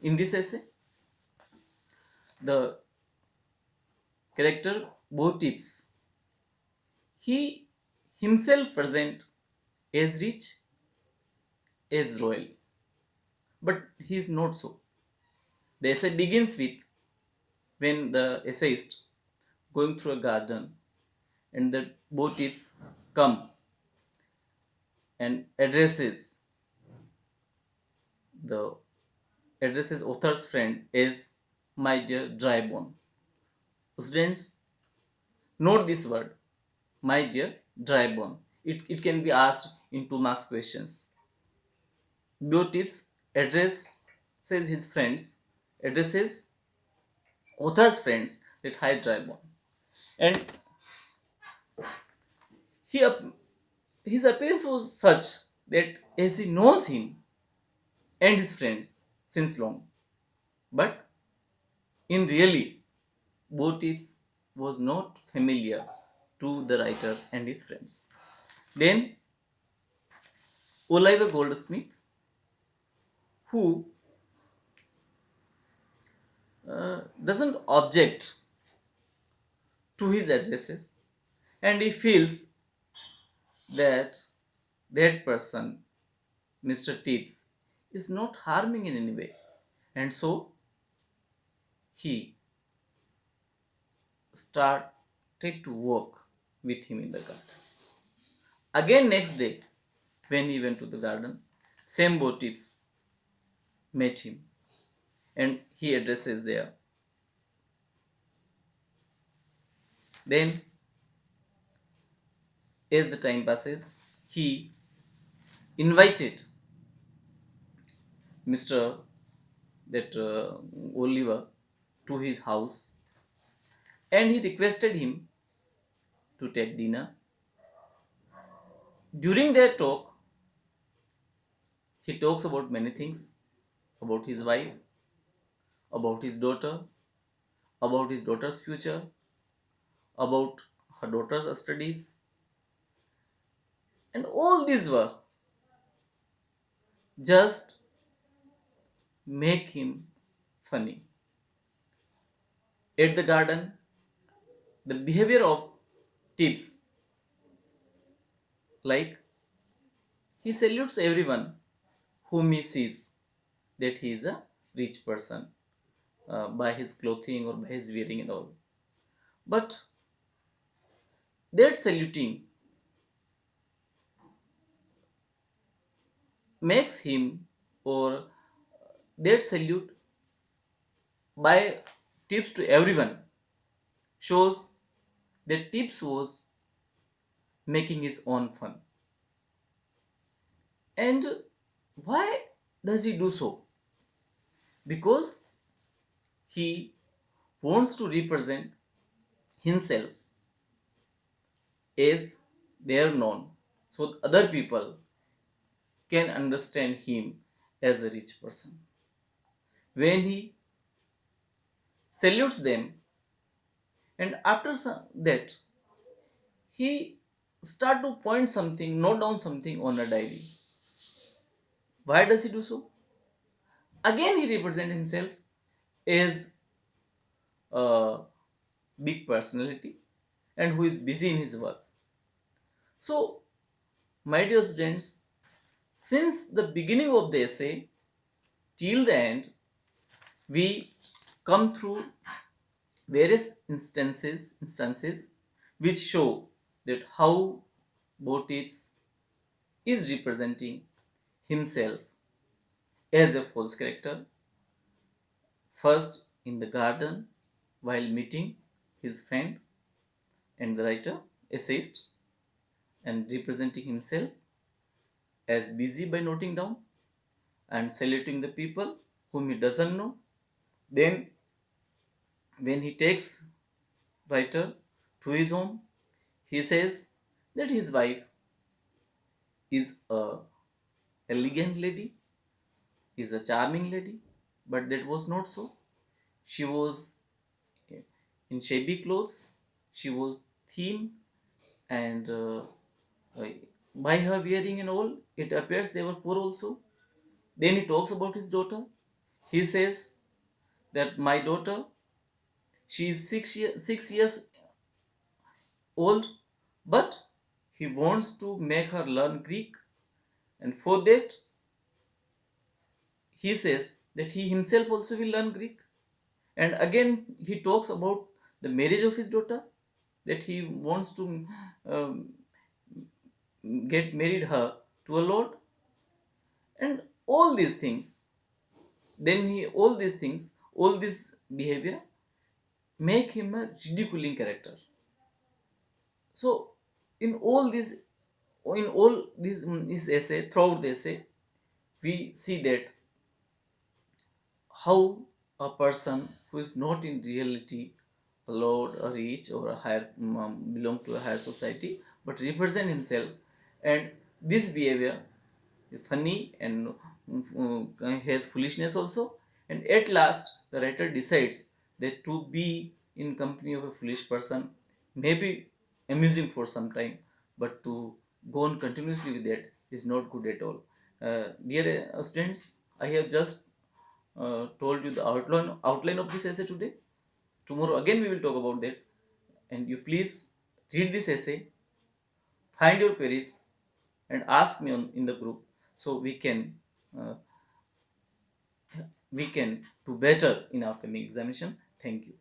In this essay, the character Beau Tibbs, he himself present as rich as royal, but he is not so. The essay begins with when the essayist going through a garden and the Beau Tibbs come and the addresses author's friend as my dear dry bone. Students, note this word, my dear dry bone. It can be asked in 2 marks questions. Beau Tibbs addresses author's friends that hi dry bone. And he his appearance was such that as he knows him and his friends since long. But in really, Beau Tibbs was not familiar to the writer and his friends. Then Oliver Goldsmith, who doesn't object to his addresses, and he feels that that person, Mr. Tibbs, is not harming in any way, and so he started to work with him in the garden. Again, next day, when he went to the garden, same Beau Tibbs met him, and he addresses there. Then, as the time passes, he invited Mr. that Oliver to his house, and he requested him to take dinner. During their talk, he talks about many things, about his wife, about his daughter, about his daughter's future, about her daughter's studies, and all these were just make him funny. At the garden, the behavior of Tibbs, like he salutes everyone whom he sees that he is a rich person by his clothing or by his wearing and all. But that saluting makes him, or that salute by Tibbs to everyone shows that Tibbs was making his own fun. And why does he do so? Because he wants to represent himself as they are known, so other people can understand him as a rich person. When he salutes them, and after that, he start to point something, note down something on a diary. Why does he do so? Again, he represents himself as a big personality and who is busy in his work. So, my dear students, since the beginning of the essay till the end, we come through various instances which show that how Beau Tibbs is representing himself as a false character. First, in the garden, while meeting his friend and the writer, essayist, and representing himself as busy by noting down and saluting the people whom he doesn't know. Then, when he takes writer to his home, he says that his wife is a elegant lady, is a charming lady, but that was not so. She was in shabby clothes, she was thin, and uh, by her wearing and all, it appears they were poor also. Then he talks about his daughter. He says that my daughter, she is 6 years old, but he wants to make her learn Greek, and for that, he says that he himself also will learn Greek. And again, he talks about the marriage of his daughter, that he wants to um, get married her to a lord, and all these things. Then all these things, all this behavior, make him a ridiculing character. So, in all this, in all this essay, throughout the essay, we see that how a person who is not in reality a lord, a rich, or a higher belong to a higher society, but represent himself, and this behavior funny and has foolishness also. And at last, the writer decides that to be in company of a foolish person may be amusing for some time, but to go on continuously with that is not good at all. Dear students, I have just told you the outline of this essay today. Tomorrow again we will talk about that, and you please read this essay, find your queries, and ask me in the group, so uh, we can do better in our coming examination. Thank you.